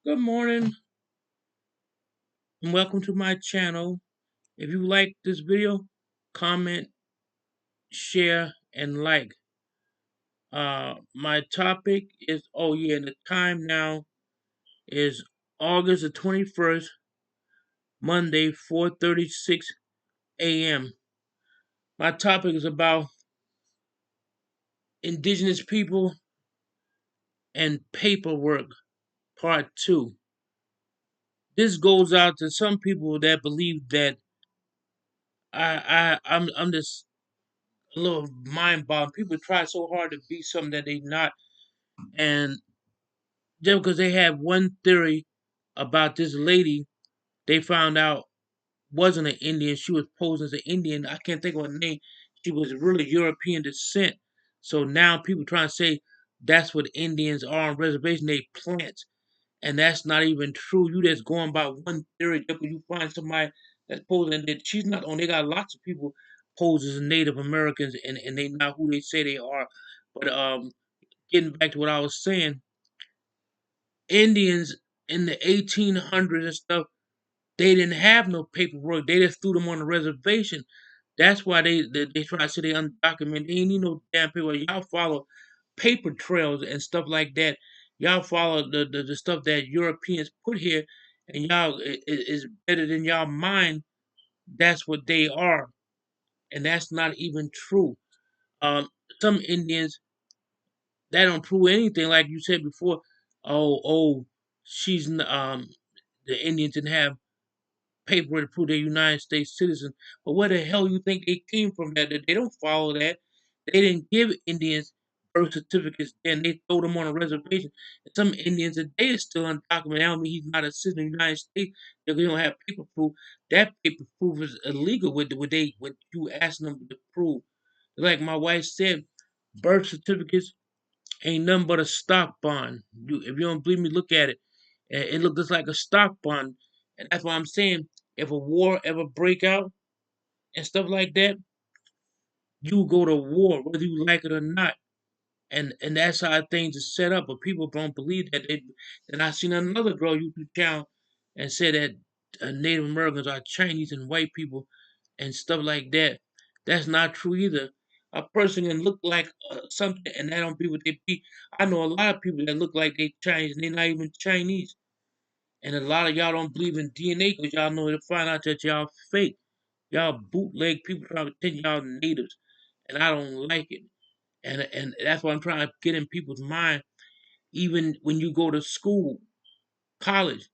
Good morning and welcome to my channel. If you like this video, comment, share, and like. My topic is the time now is August the 21st, Monday, 4:36 a.m. My topic is about Indigenous people and paperwork, part 2. This goes out to some people that believe that I'm just a little mind boggling. People try so hard to be something that they not, and just because they had one theory about this lady, they found out wasn't an Indian. She was posing as an Indian. I can't think of her name. She was really European descent. So now people trying to say that's what Indians are on reservation. They plants, and that's not even true. You just going by one theory. Just 'cause you find somebody that's posing, and that she's not on. They got lots of people pose as Native Americans, and they not who they say they are. But getting back to what I was saying, Indians in the 1800s and stuff, they didn't have no paperwork. They just threw them on the reservation. That's why they try to say they undocumented. They ain't need no damn paper. Y'all follow paper trails and stuff like that. Y'all follow the stuff that Europeans put here, and y'all is better than y'all mind. That's what they are, and that's not even true. Um, some Indians that don't prove anything, like you said before. Oh, the Indians didn't have paper to prove they're United States citizens. But where the hell you think they came from? That they don't follow that. They didn't give Indians birth certificates, and they throw them on a reservation. And some Indians today is still undocumented. I don't mean he's not a citizen of the United States because they don't have paper proof. That paper proof is illegal. What you asking them to prove? Like my wife said, birth certificates ain't nothing but a stock bond. If you don't believe me, look at it. It looks just like a stock bond, and that's why I'm saying if a war ever break out and stuff like that, you go to war whether you like it or not, and that's how things are set up. But people don't believe that. And I seen another girl YouTube channel and said that Native Americans are Chinese and white people and stuff like that. That's not true either. A person can look like something and that don't be what they be. I know a lot of people that look like they Chinese and they're not even Chinese. And a lot of y'all don't believe in DNA because y'all know to find out that y'all fake. Y'all bootleg people trying to pretend y'all natives. And I don't like it. And that's what I'm trying to get in people's mind. Even when you go to school, college,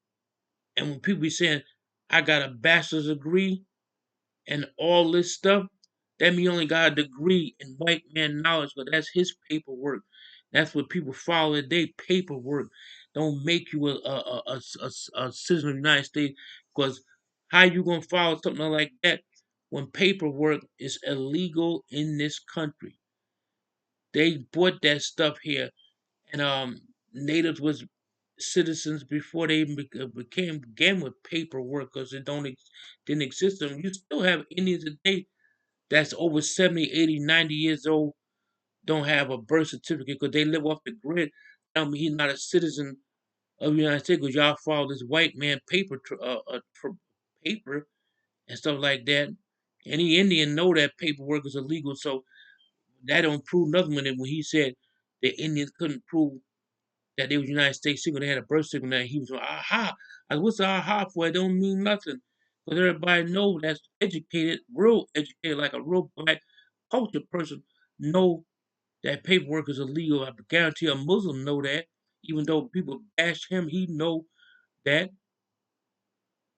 and when people be saying, I got a bachelor's degree and all this stuff, that mean you only got a degree in white man knowledge, but that's his paperwork. That's what people follow today, paperwork. Don't make you a citizen of the United States, because how you gonna follow something like that when paperwork is illegal in this country? They brought that stuff here, and natives was citizens before they even began with paperwork because it didn't exist. And you still have Indians today that's over 70, 80, 90 years old don't have a birth certificate because they live off the grid. I mean, he's not a citizen of the United States because y'all follow this white man paper and stuff like that. Any Indian know that paperwork is illegal, so that don't prove nothing when he said the Indians couldn't prove that they was United States citizen. They had a birth certificate and he was like, aha. I said, what's the aha for? It don't mean nothing. Because everybody know that's educated, real educated, like a real black culture person, know that paperwork is illegal. I guarantee a Muslim know that. Even though people bash him, he know that.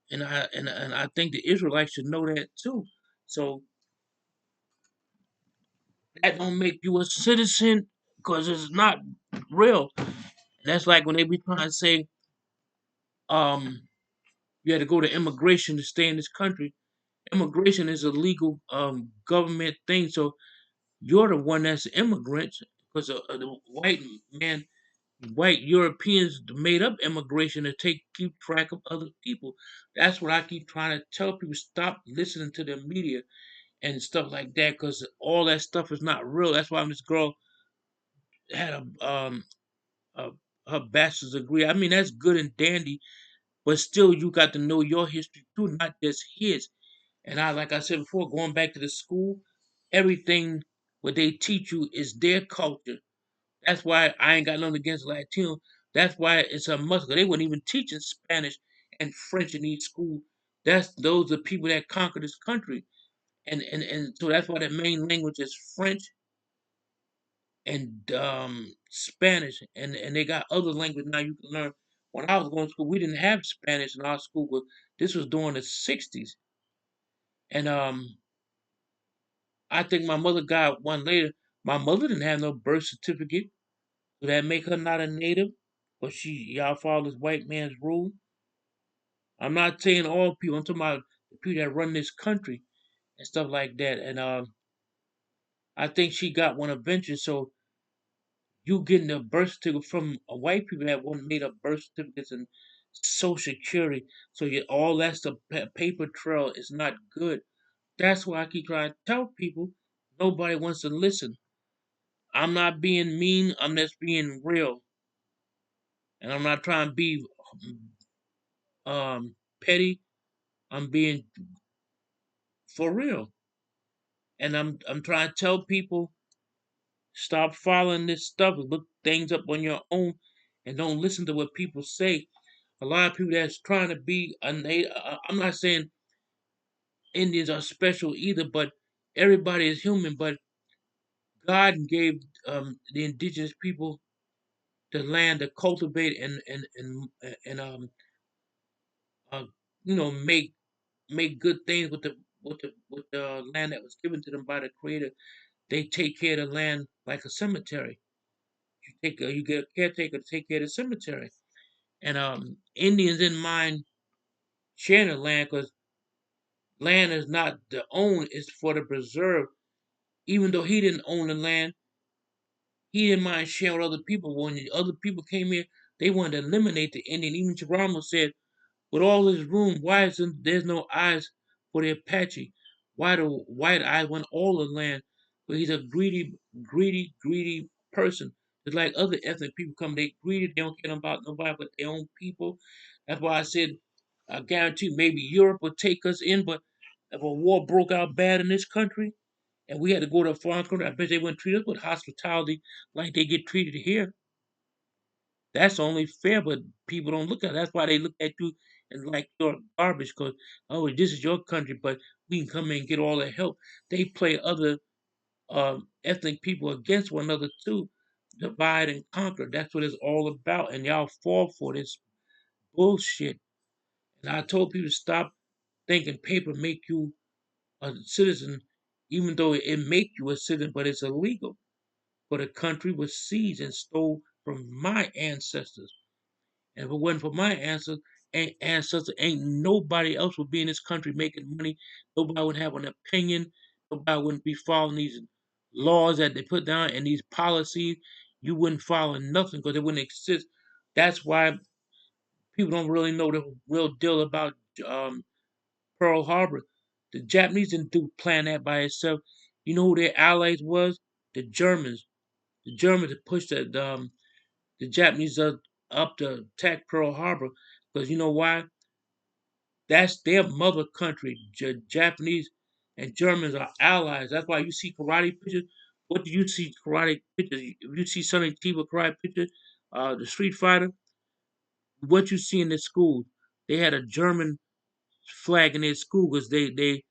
And I think the Israelites should know that too. So that don't make you a citizen because it's not real. That's like when they be trying to say, um, you had to go to immigration to stay in this country. Immigration is a legal government thing, so you're the one that's immigrant because the white Europeans made up immigration to keep track of other people. That's what I keep trying to tell people. Stop listening to the media and stuff like that because all that stuff is not real. That's why this girl had a her bachelor's degree. I mean, that's good and dandy, but still, you got to know your history too, not just his. And like I said before, going back to the school, everything what they teach you is their culture. That's why I ain't got nothing against Latino. That's why it's a must. 'Cause they weren't even teaching Spanish and French in these schools. That's those are people that conquered this country, and so that's why the main language is French and Spanish, and they got other language now you can learn. When I was going to school, we didn't have Spanish in our school, but this was during the '60s, and I think my mother got one later. My mother didn't have no birth certificate. Would that make her not a native? But y'all follow this white man's rule. I'm not saying all people. I'm talking about the people that run this country and stuff like that. And I think she got one eventually. So you getting a birth certificate from a white people that won't made up birth certificates and social security. So all that's the paper trail is not good. That's why I keep trying to tell people. Nobody wants to listen. I'm not being mean. I'm just being real, and I'm not trying to be petty. I'm being for real, and I'm trying to tell people stop following this stuff. Look things up on your own, and don't listen to what people say. A lot of people that's trying to be a native. I'm not saying Indians are special either, but everybody is human. But God gave the indigenous people the land to cultivate and uh, make good things with the land that was given to them by the Creator. They take care of the land like a cemetery. You get a caretaker to take care of the cemetery, and Indians didn't mind sharing the land because land is not the own; it's for the preserve. Even though he didn't own the land, he didn't mind sharing with other people. When the other people came here, they wanted to eliminate the Indian. Even Geronimo said, with all this room, why isn't there's no eyes for the Apache? Why the white eye want all the land? But he's a greedy person. It's like other ethnic people come, they greedy, they don't care about nobody but their own people. That's why I said I guarantee maybe Europe would take us in, but if a war broke out bad in this country and we had to go to a foreign country, I bet they wouldn't treat us with hospitality like they get treated here. That's only fair, but people don't look at it. That's why they look at you and like you're garbage because, oh, this is your country, but we can come in and get all the help. They play other ethnic people against one another too. Divide and conquer. That's what it's all about. And y'all fall for this bullshit. And I told people to stop thinking paper make you a citizen, even though it make you a citizen, but it's illegal. But a country was seized and stole from my ancestors. And if it wasn't for my ancestor, ain't nobody else would be in this country making money. Nobody would have an opinion. Nobody wouldn't be following these laws that they put down and these policies. You wouldn't follow nothing because they wouldn't exist. That's why people don't really know the real deal about um, Pearl Harbor. The Japanese didn't do plan that by itself. You know who their allies was? The Germans. The Germans that pushed the Japanese up to attack Pearl Harbor because you know why? That's their mother country. Japanese and Germans are allies. That's why you see karate pictures. What do you see karate pictures? If you see Sonny Chiba karate pictures, the Street Fighter, what you see in the school, they had a German flag in their school because they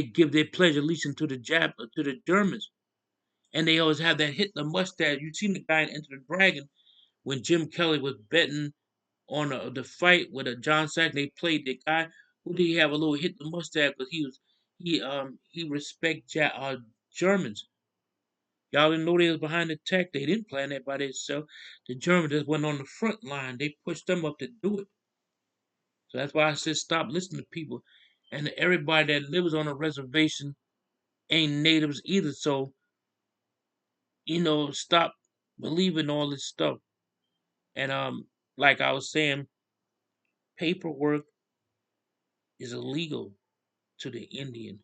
give their pledge of allegiance to the Germans, and they always have that Hitler mustache. You seen the guy in Enter the Dragon when Jim Kelly was betting on the fight with John Sack. They played the guy who did he have a little hit the mustache because he respect Germans. Y'all didn't know they was behind the tech. They didn't plan that by themselves. The Germans just went on the front line. They pushed them up to do it. So that's why I said stop listening to people. And everybody that lives on a reservation ain't natives either. So stop believing all this stuff. And like I was saying, paperwork is illegal to the Indian.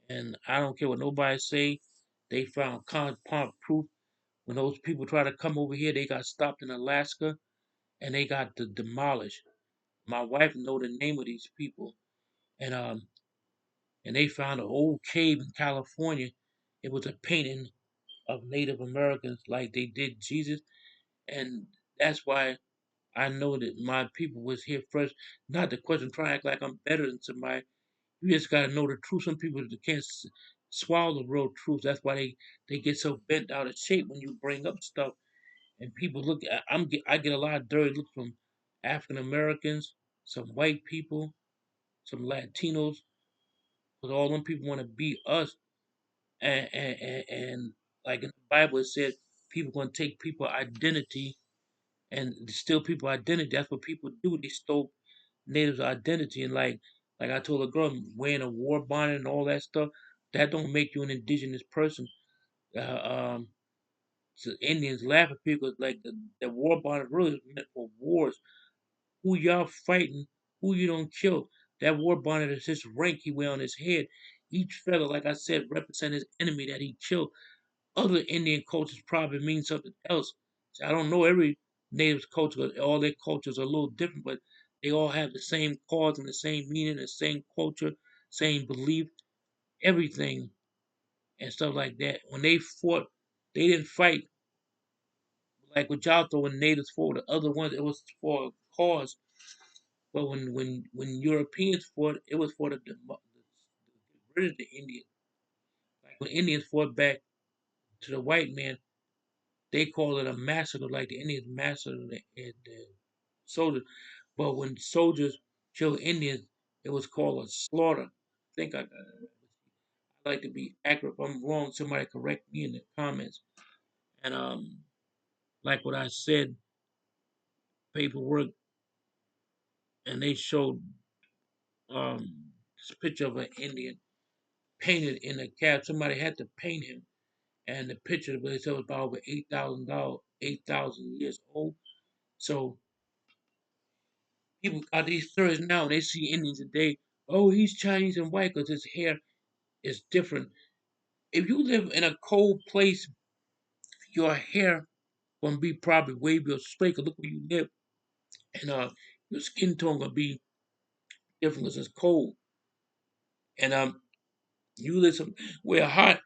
And I don't care what nobody say. They found compound proof When those people try to come over here, they got stopped in Alaska and they got demolished. My wife know the name of these people, and they found an old cave in California. It was a painting of Native Americans like they did Jesus, and that's why I know that my people was here first. Not the question, trying to act like I'm better than somebody. You just gotta know the truth. Some people that can't swallow the real truth. That's why they get so bent out of shape when you bring up stuff. And people look. I get a lot of dirty looks from African Americans, some white people, some Latinos, because all them people want to be us. And like in the Bible, it said people gonna take people identity and steal people identity. That's what people do. They stole natives' identity, and like I told a girl, wearing a war bonnet and all that stuff, that don't make you an indigenous person. Uh, um, so Indians laugh at people like the war bonnet really is meant for wars. Who y'all fighting? Who you don't kill? That war bonnet is his rank he wear on his head. Each feather, like I said, represent his enemy that he killed. Other Indian cultures probably mean something else. So I don't know every native's culture. All their cultures are a little different, but they all have the same cause and the same meaning, the same culture, same belief, everything and stuff like that. When they fought, they didn't fight like what y'all throwing natives for. The other ones, it was for a cause. But when Europeans fought, it was for the rid of the Indians. Like when Indians fought back to the white man, they call it a massacre, like the Indians massacred the soldiers. But when soldiers killed Indians, it was called a slaughter. I think I got it. I like to be accurate. If I'm wrong, somebody correct me in the comments. And like what I said, paperwork, and they showed this picture of an Indian painted in a cab. Somebody had to paint him, and the picture, but they said was about over $8,000, 8,000 years old. So people got these stories now. They see Indians today. Oh, he's Chinese and white because his hair is different. If you live in a cold place, your hair gonna be probably wavy or straight. 'Cause look where you live, and your skin tone gonna be different because it's cold. And you live where hot,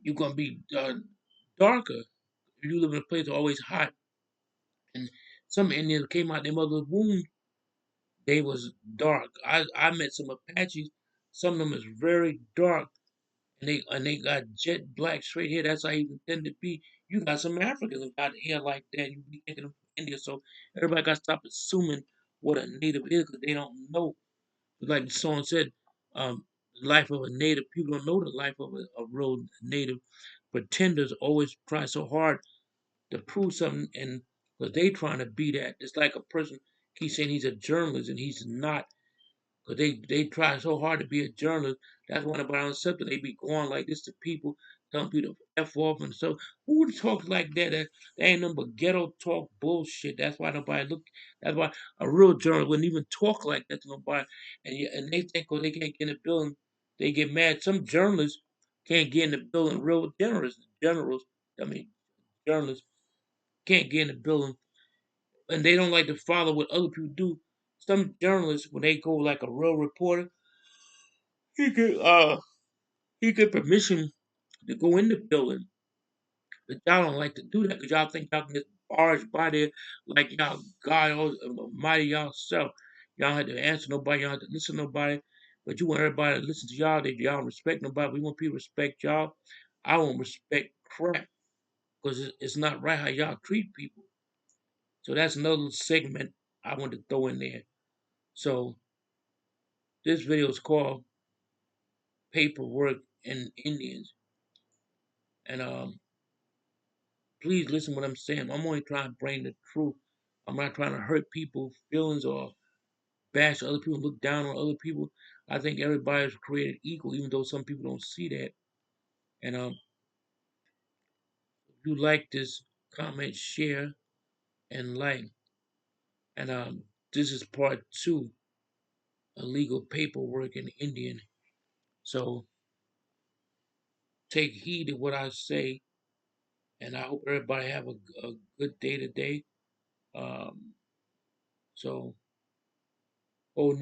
you're gonna be darker. If you live in a place that's always hot, and some Indians came out their mother's womb, they was dark. I met some Apaches. Some of them is very dark, and they got jet black straight hair. That's how you tend to be. You got some Africans that got hair like that. You be thinking of India, so everybody got to stop assuming what a native is because they don't know. Like the song said, the life of a native. People don't know the life of a real native. Pretenders always try so hard to prove something, and because they trying to be that. It's like a person keeps saying he's a journalist and he's not. Because they try so hard to be a journalist. That's one about something. They be going like this to people, telling people to F off and stuff. Who would talk like that? That ain't nothing but ghetto talk bullshit. That's why nobody look. That's why a real journalist wouldn't even talk like that to nobody. And they think, oh, they can't get in the building. They get mad. Some journalists can't get in the building. Real I mean, journalists can't get in the building. And they don't like to follow what other people do. Some journalists, when they go like a real reporter, he get he get permission to go in the building, but y'all don't like to do that because y'all think y'all can just barge by there like y'all God mighty y'all self. Y'all don't have to answer nobody, y'all have to listen to nobody, but you want everybody to listen to y'all. That y'all don't respect nobody. We want people to respect y'all. I won't respect crap because it's not right how y'all treat people. So that's another segment I want to throw in there. So this video is called Paperwork and Indians, and please listen to what I'm saying. I'm only trying to bring the truth. I'm not trying to hurt people's feelings or bash other people, look down on other people. I think everybody's created equal, even though some people don't see that. And if you like this, comment, share, and like. And this is part two, illegal paperwork in Indian. So take heed of what I say and I hope everybody have a good day today. Um, so, One,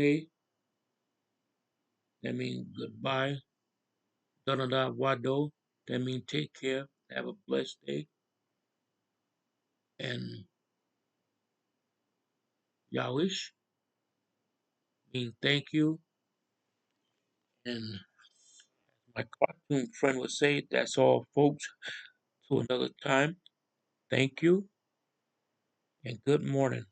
that means goodbye. Danada Wado, that means take care. Have a blessed day. And Yawish mean thank you. And my cartoon friend would say, that's all, folks. Till another time. Thank you and good morning.